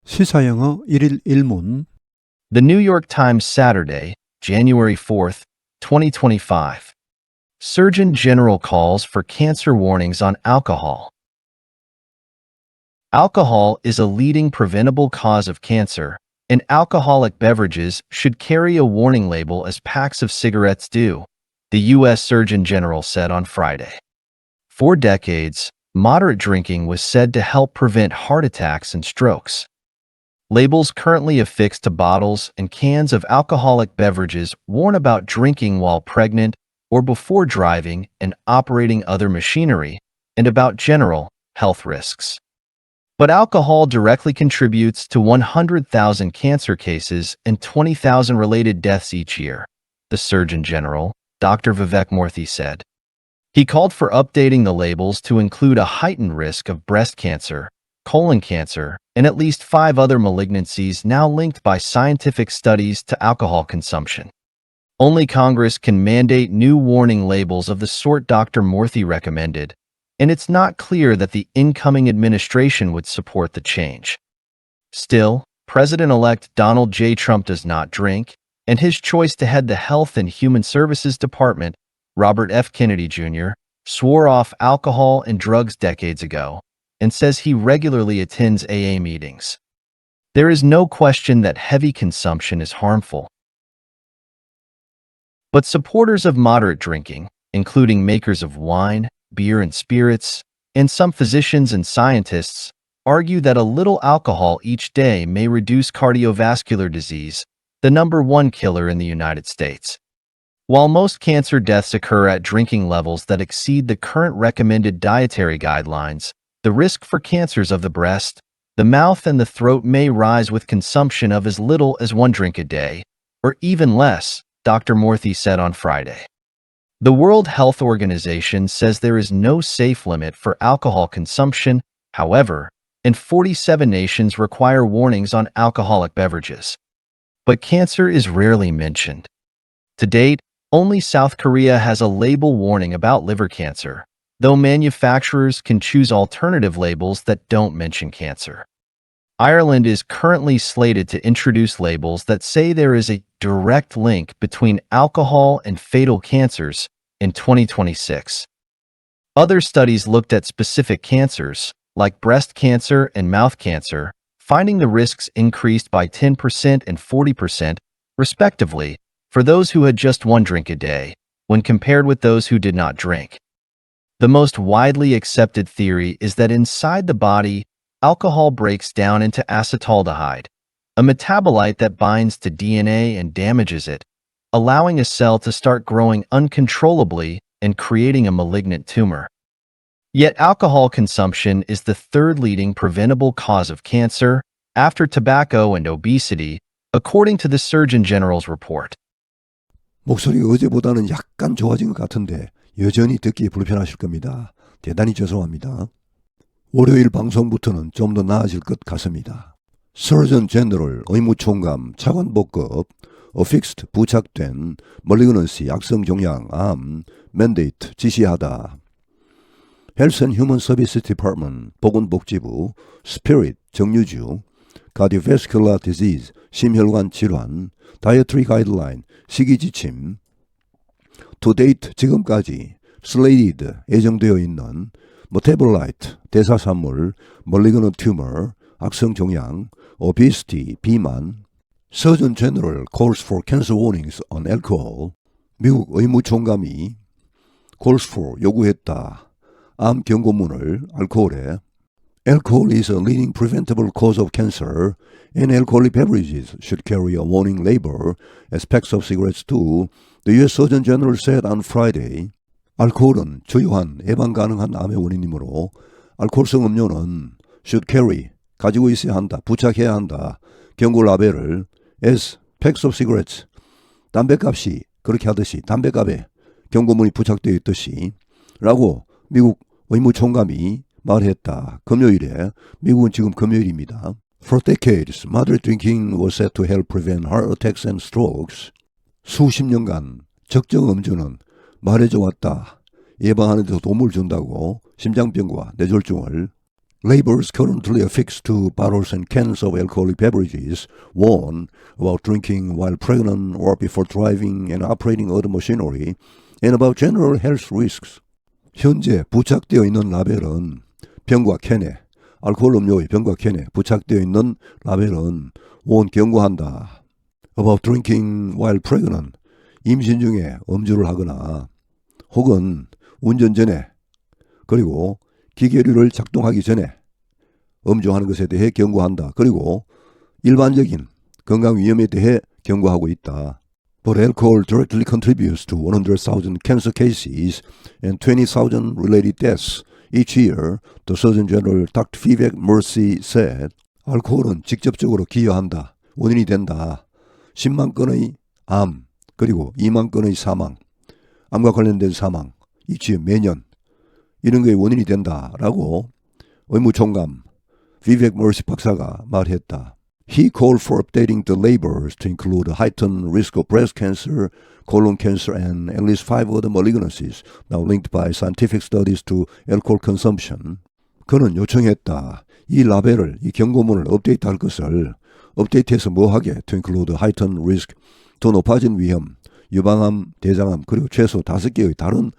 시사영어 1일 1문. The New York Times Saturday, January 4th, 2025. Surgeon General calls for cancer warnings on alcohol. Alcohol is a leading preventable cause of cancer, and alcoholic beverages should carry a warning label as packs of cigarettes do, the U.S. Surgeon General said on Friday. For decades, moderate drinking was said to help prevent heart attacks and strokes. Labels currently affixed to bottles and cans of alcoholic beverages warn about drinking while pregnant or before driving and operating other machinery, and about general health risks. But alcohol directly contributes to 100,000 cancer cases and 20,000 related deaths each year, the Surgeon General, Dr. Vivek Murthy said. He called for updating the labels to include a heightened risk of breast cancer, colon cancer, and at least 5 other malignancies now linked by scientific studies to alcohol consumption. Only Congress can mandate new warning labels of the sort Dr. Murthy recommended, and it's not clear that the incoming administration would support the change. Still, President-elect Donald J. Trump does not drink, and his choice to head the Health and Human Services Department, Robert F. Kennedy Jr., swore off alcohol and drugs decades ago, and says he regularly attends AA meetings. There is no question that heavy consumption is harmful. But supporters of moderate drinking, including makers of wine, beer, and spirits, and some physicians and scientists, argue that a little alcohol each day may reduce cardiovascular disease, the #1 killer in the United States. While most cancer deaths occur at drinking levels that exceed the current recommended dietary guidelines, the risk for cancers of the breast, the mouth, and the throat may rise with consumption of as little as 1 drink a day, or even less, Dr. Murthy said on Friday. The World Health Organization says there is no safe limit for alcohol consumption, however, and 47 nations require warnings on alcoholic beverages. But cancer is rarely mentioned. To date, only South Korea has a label warning about liver cancer, though manufacturers can choose alternative labels that don't mention cancer. Ireland is currently slated to introduce labels that say there is a direct link between alcohol and fatal cancers in 2026. Other studies looked at specific cancers, like breast cancer and mouth cancer, finding the risks increased by 10% and 40%, respectively, for those who had just 1 drink a day, when compared with those who did not drink. The most widely accepted theory is that inside the body, alcohol breaks down into acetaldehyde, a metabolite that binds to DNA and damages it, allowing a cell to start growing uncontrollably and creating a malignant tumor. Yet alcohol consumption is the 3rd leading preventable cause of cancer, after tobacco and obesity, according to the Surgeon General's report. 목소리가 어제보다는 약간 좋아진 것 같은데 여전히 듣기 불편하실 겁니다. 대단히 죄송합니다. 월요일 방송부터는 좀 더 나아질 것 같습니다. Surgeon General 의무총감 차관복급 affixed 부착된 malignancy 악성 종양 암 mandate 지시하다. Health and Human Services Department 보건복지부 spirit 정류주 cardiovascular disease 심혈관 질환 dietary guideline 식이지침 to date 지금까지 slated 예정되어 있는 metabolite 대사산물 malignant tumor 악성 종양 obesity 비만 Surgeon General calls for cancer warnings on alcohol 미국 의무총감이 calls for 요구했다. 암 경고문을 알코올에 Alcohol is a leading preventable cause of cancer, and alcoholic beverages should carry a warning label as packs of cigarettes do, the U.S. Surgeon General said on Friday. 알코올은 주요한 예방 가능한 암의 원인이므로 알코올성 음료는 should carry, 가지고 있어야 한다, 부착해야 한다, 경고 라벨을 as packs of cigarettes, 담배값이 그렇게 하듯이 담배값에 경고문이 부착되어 있듯이 라고 미국 의무총감이 말했다. 금요일에 미국은 지금 금요일입니다. For decades, moderate drinking was said to help prevent heart attacks and strokes. 수십 년간 적정 음주는 말해져 왔다. 예방하는 데 도움을 준다고 심장병과 뇌졸중을 Labels currently affixed to bottles and cans of alcoholic beverages warn about drinking while pregnant or before driving and operating other machinery and about general health risks. 현재 부착되어 있는 라벨은 병과 캔에, 알코올 음료의 병과 캔에 부착되어 있는 라벨은 경고한다. About drinking while pregnant, 임신 중에 음주를 하거나 혹은 운전 전에 그리고 기계류를 작동하기 전에 음주하는 것에 대해 경고한다. 그리고 일반적인 건강 위험에 대해 경고하고 있다. But alcohol directly contributes to 100,000 cancer cases and 20,000 related deaths each year, the Surgeon General Dr. Vivek Murthy said. 알코올은 직접적으로 기여한다. 원인이 된다. 10만 건의 암, 그리고 2만 건의 사망, 암과 관련된 사망, each year 매년 이런 거에 원인이 된다라고 의무총감 비백 머시 박사가 말했다. He called for updating the labels to include a heightened risk of breast cancer, colon cancer, and at least 5 other malignancies now linked by scientific studies to alcohol consumption. 그는 요청했다. 이 라벨을, 이 경고문을 업데이트할 것을 업데이트해서 뭐하게? To include heightened risk, 더 높아진 위험, 유방암, 대장암, 그리고 최소 5개의 다른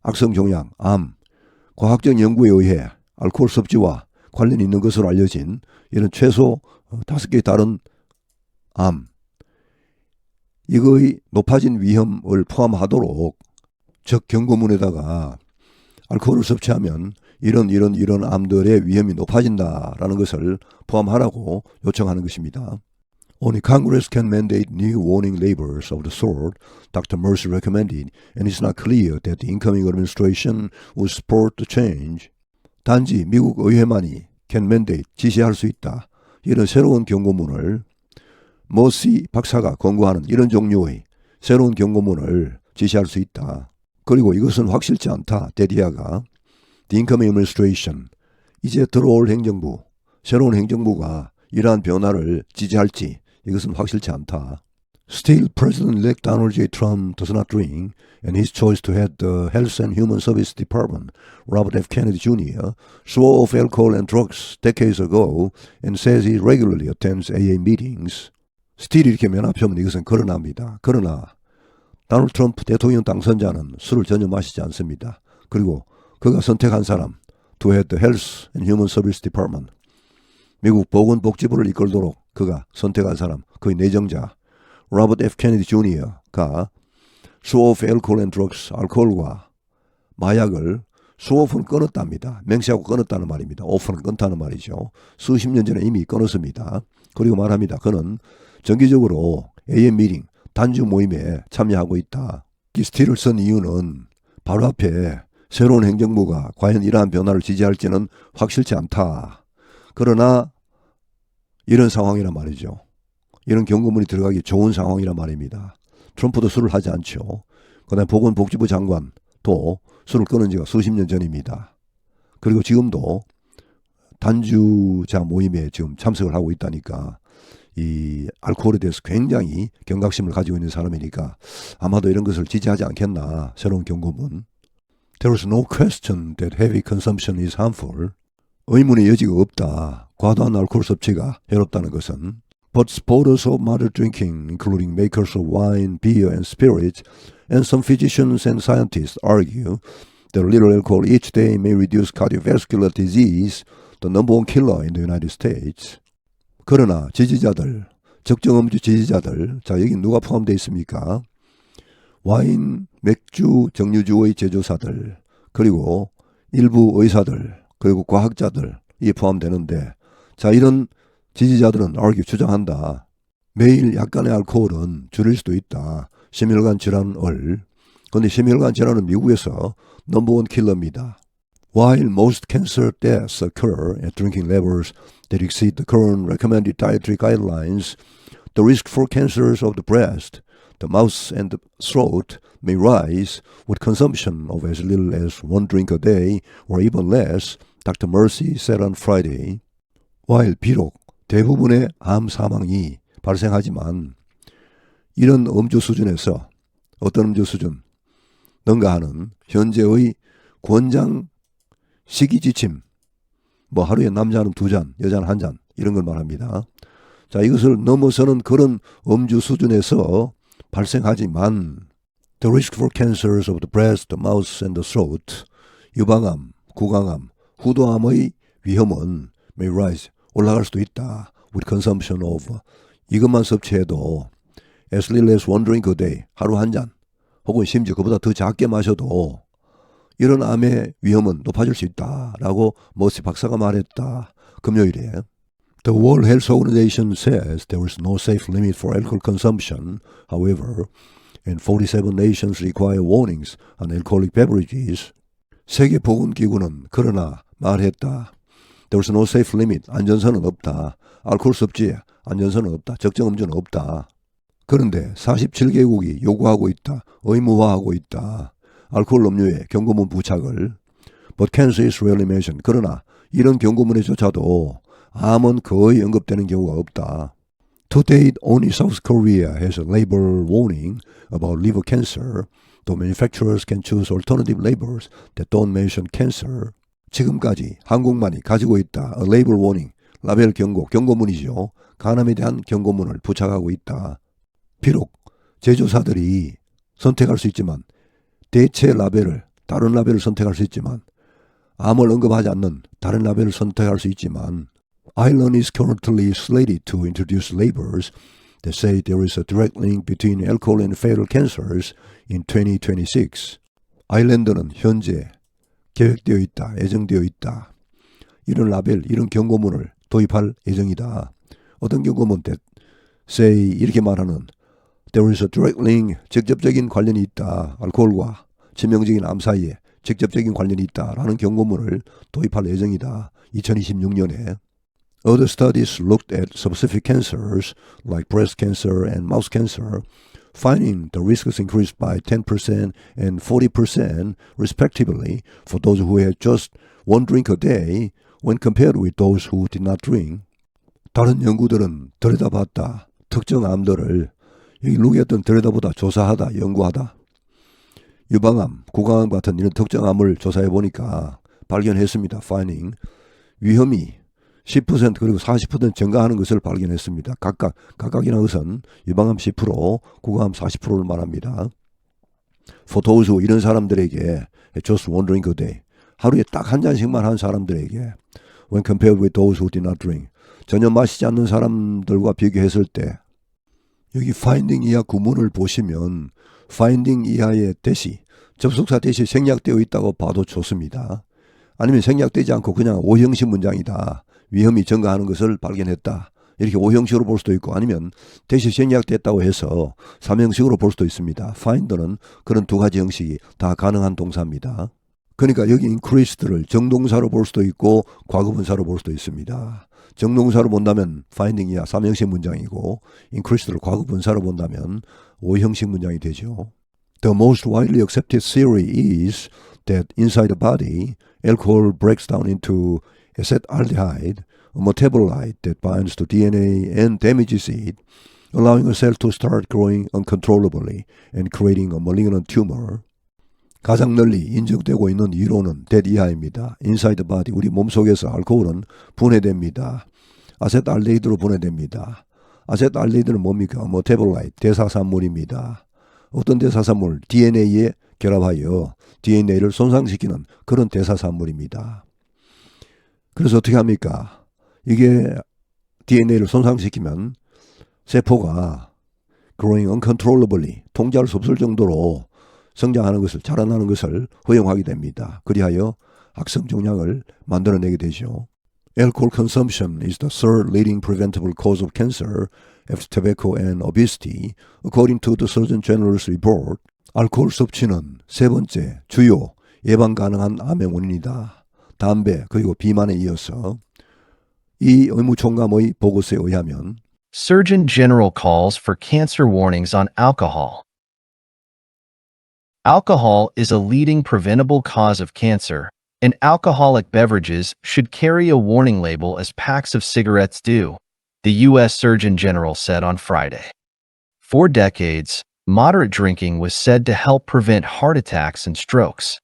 악성 종양, 암, 과학적 연구에 의해 알코올 섭취와 관련이 있는 것으로 알려진 이런 최소 5개의 다른 암, 이거의 높아진 위험을 포함하도록 즉 경고문에다가 알코올을 섭취하면 이런 암들의 위험이 높아진다라는 것을 포함하라고 요청하는 것입니다. Only Congress can mandate new warning labels of the sort Dr. Mercy recommended, and it's not clear that the incoming administration will support the change. 단지 미국 의회만이 can mandate, 지시할 수 있다. 이런 새로운 경고문을 머시 박사가 권고하는 이런 종류의 새로운 경고문을 지시할 수 있다. 그리고 이것은 확실치 않다. 데디아가 The incoming administration, 이제 들어올 행정부, 새로운 행정부가 이러한 변화를 지지할지 이것은 확실치 않다. Still, President-elect Donald J. Trump does not drink, and his choice to head the Health and Human Services Department, Robert F. Kennedy Jr., swore off alcohol and drugs decades ago and says he regularly attends AA meetings. Still 이렇게 면합하면 이것은 그러나입니다. 그러나 다널드 트럼프 대통령 당선자는 술을 전혀 마시지 않습니다. 그리고 그가 선택한 사람, to head the Health and Human Services Department, 미국 보건복지부를 이끌도록 그가 선택한 사람, 그의 내정자 로버트 F. 케네디 주니어가 수오프 알코올 앤 드럭스, 알코올과 마약을 수오프는 끊었답니다. 맹세하고 끊었다는 말입니다. 오프는 끊다는 말이죠. 수십 년 전에 이미 끊었습니다. 그리고 말합니다. 그는 정기적으로 AM 미팅, 단주 모임에 참여하고 있다. 이 스틸을 쓴 이유는 바로 앞에 새로운 행정부가 과연 이러한 변화를 지지할지는 확실치 않다. 그러나 이런 상황이란 말이죠. 이런 경고문이 들어가기 좋은 상황이란 말입니다. 트럼프도 술을 하지 않죠. 그다음에 보건복지부 장관도 술을 끊은 지가 수십 년 전입니다. 그리고 지금도 단주자 모임에 지금 참석을 하고 있다니까 이 알코올에 대해서 굉장히 경각심을 가지고 있는 사람이니까 아마도 이런 것을 지지하지 않겠나. 새로운 경고문. There is no question that heavy consumption is harmful. 의문의 여지가 없다. 과도한 알코올 섭취가 해롭다는 것은. But supporters of moderate drinking, including makers of wine, beer, and spirits, and some physicians and scientists argue that a little alcohol each day may reduce cardiovascular disease, the number one killer in the United States. 그러나 지지자들, 적정 음주 지지자들, 자 여기 누가 포함되어 있습니까? 와인, 맥주, 정류주의 제조사들, 그리고 일부 의사들, 그리고 과학자들이 포함되는데, 자 이런 지지자들은 주장한다. 매일 약간의 알코올은 줄일 수도 있다. 심혈관 질환을. 그런데 심혈관 질환은 미국에서 넘버원 킬러입니다. While most cancer deaths occur at drinking levels that exceed the current recommended dietary guidelines, the risk for cancers of the breast, the mouth and the throat may rise with consumption of as little as 1 drink a day or even less, Dr. Mercy said on Friday. While 비록 대부분의 암 사망이 발생하지만 이런 음주 수준에서 어떤 음주 수준? 능가하는 현재의 권장 식이지침 뭐 하루에 남자는 2잔, 여자는 1잔 이런 걸 말합니다. 자, 이것을 넘어서는 그런 음주 수준에서 발생하지만 the risk for cancers of the breast, the mouth and the throat, 유방암, 구강암, 후두암의 위험은 may rise, 올라갈 수도 있다. with consumption of, 이것만 섭취해도 as little as 1 drink a day, 하루 1잔, 혹은 심지어 그보다 더 작게 마셔도 이런 암의 위험은 높아질 수 있다라고 머시 박사가 말했다. 금요일에. The World Health Organization says there is no safe limit for alcohol consumption. However, and 47 nations require warnings on alcoholic beverages. 세계보건기구는 그러나 말했다. There is no safe limit. 안전선은 없다. 알코올 섭취에 안전선은 없다. 적정 음주는 없다. 그런데 47개국이 요구하고 있다. 의무화하고 있다. 알코올 음료에 경고문 부착을. But cancer is rarely mentioned. 그러나 이런 경고문에조차도 암은 거의 언급되는 경우가 없다. To date, only South Korea has a label warning about liver cancer. Though manufacturers can choose alternative labels that don't mention cancer. 지금까지 한국만이 가지고 있다. A label warning, 라벨 경고, 경고문이죠. 간암에 대한 경고문을 부착하고 있다. 비록 제조사들이 선택할 수 있지만 대체 라벨을, 다른 라벨을 선택할 수 있지만 암을 언급하지 않는 다른 라벨을 선택할 수 있지만 Ireland is currently slated to introduce labels that say there is a direct link between alcohol and fatal cancers in 2026. 아일랜드는 현재 계획되어 있다, 예정되어 있다. 이런 라벨, 이런 경고문을 도입할 예정이다. 어떤 경고문 that say 이렇게 말하는 there is a direct link, 직접적인 관련이 있다. 알코올과 치명적인 암 사이에 직접적인 관련이 있다라는 경고문을 도입할 예정이다. 2026년에. Other studies looked at specific cancers like breast cancer and mouth cancer, finding the risks increased by 10% and 40% respectively for those who had just 1 drink a day when compared with those who did not drink. 다른 연구들은 들여다봤다. 특정 암들을 여기 룩이었던 들여다보다, 조사하다, 연구하다. 유방암, 구강암 같은 이런 특정 암을 조사해 보니까 발견했습니다. Finding 위험이 10% 그리고 40% 증가하는 것을 발견했습니다. 각각이라는 것은 유방암 10%, 구강암 40%를 말합니다. For those who, 이런 사람들에게 just 1 drink a day, 하루에 딱 한 잔씩만 한 사람들에게 when compared with those who did not drink, 전혀 마시지 않는 사람들과 비교했을 때 여기 finding 이하 구문을 보시면 finding 이하의 대시, 접속사 대시 생략되어 있다고 봐도 좋습니다. 아니면 생략되지 않고 그냥 오형식 문장이다. 위험이 증가하는 것을 발견했다. 이렇게 오형식으로 볼 수도 있고 아니면 대시 생략됐다고 해서 3형식으로 볼 수도 있습니다. find는 그런 두 가지 형식이 다 가능한 동사입니다. 그러니까 여기 increased를 정동사로 볼 수도 있고 과거분사로 볼 수도 있습니다. 정동사로 본다면 finding이야 3형식 문장이고 increased를 과거분사로 본다면 5형식 문장이 되죠. The most widely accepted theory is that inside the body, alcohol breaks down into acetaldehyde, a metabolite that binds to DNA and damages it, allowing a cell to start growing uncontrollably and creating a malignant tumor. 가장 널리 인정되고 있는 이론은 that 이하입니다. Inside the body, 우리 몸속에서 알코올은 분해됩니다. 아세트알데히드로 분해됩니다. 아세트알데히드는 뭡니까? metabolite, 대사산물입니다. 어떤 대사산물? DNA에 결합하여 DNA를 손상시키는 그런 대사산물입니다. 그래서 어떻게 합니까? 이게 DNA를 손상시키면 세포가 growing uncontrollably, 통제할 수 없을 정도로 성장하는 것을, 자라나는 것을 허용하게 됩니다. 그리하여 악성종양을 만들어내게 되죠. Alcohol consumption is the third leading preventable cause of cancer after tobacco and obesity, according to the Surgeon General's report. 알코올 섭취는 세 번째 주요 예방 가능한 암의 원인이다. 담배 그리고 비만에 이어서 이 의무총감의 보고서에 의하면 Surgeon General calls for cancer warnings on alcohol. Alcohol is a leading preventable cause of cancer, and alcoholic beverages should carry a warning label as packs of cigarettes do, the U.S. Surgeon General said on Friday. For decades, moderate drinking was said to help prevent heart attacks and strokes.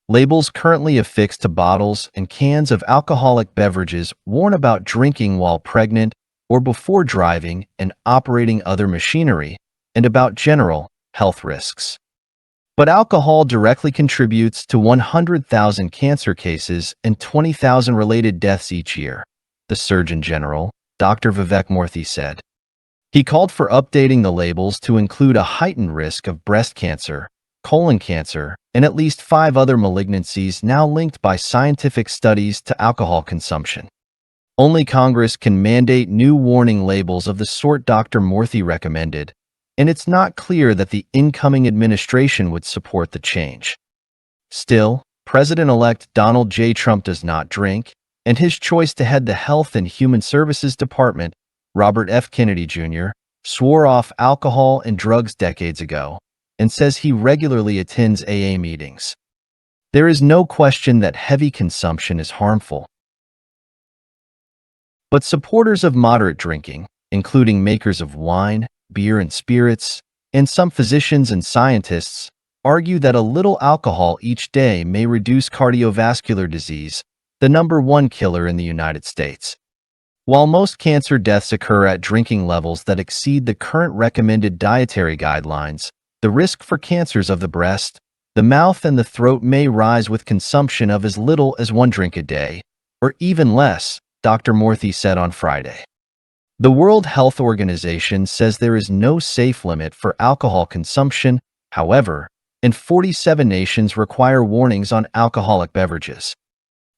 Labels currently affixed to bottles and cans of alcoholic beverages warn about drinking while pregnant or before driving and operating other machinery, and about general health risks. But alcohol directly contributes to 100,000 cancer cases and 20,000 related deaths each year, the Surgeon General, Dr. Vivek Murthy, said. He called for updating the labels to include a heightened risk of breast cancer, colon cancer, and at least 5 other malignancies now linked by scientific studies to alcohol consumption. Only Congress can mandate new warning labels of the sort Dr. Murthy recommended, and it's not clear that the incoming administration would support the change. Still, President-elect Donald J. Trump does not drink, and his choice to head the Health and Human Services Department, Robert F. Kennedy Jr., swore off alcohol and drugs decades ago and says he regularly attends AA meetings. There is no question that heavy consumption is harmful. But supporters of moderate drinking, including makers of wine, beer, and spirits, and some physicians and scientists, argue that a little alcohol each day may reduce cardiovascular disease, the #1 killer in the United States. While most cancer deaths occur at drinking levels that exceed the current recommended dietary guidelines, the risk for cancers of the breast, the mouth, and the throat may rise with consumption of as little as 1 drink a day, or even less, Dr. Murthy said on Friday. The World Health Organization says there is no safe limit for alcohol consumption, however, and 47 nations require warnings on alcoholic beverages.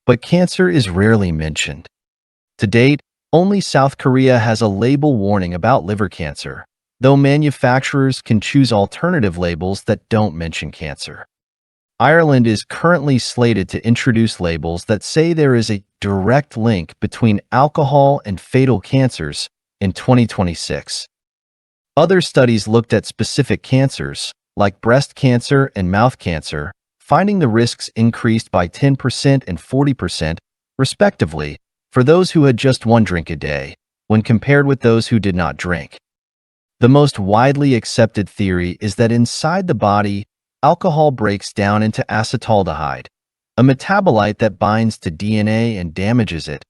But cancer is rarely mentioned. To date, only South Korea has a label warning about liver cancer, though manufacturers can choose alternative labels that don't mention cancer. Ireland is currently slated to introduce labels that say there is a direct link between alcohol and fatal cancers in 2026. Other studies looked at specific cancers, like breast cancer and mouth cancer, finding the risks increased by 10% and 40%, respectively, for those who had just 1 drink a day, when compared with those who did not drink. The most widely accepted theory is that inside the body, alcohol breaks down into acetaldehyde, a metabolite that binds to DNA and damages it,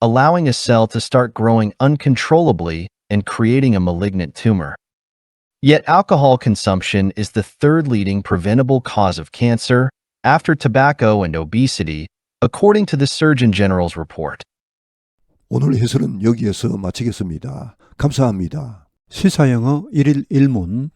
allowing a cell to start growing uncontrollably and creating a malignant tumor. Yet alcohol consumption is the 3rd leading preventable cause of cancer, after tobacco and obesity, according to the Surgeon General's report. 오늘 해설은 여기에서 마치겠습니다. 감사합니다. 시사영어 1일 1문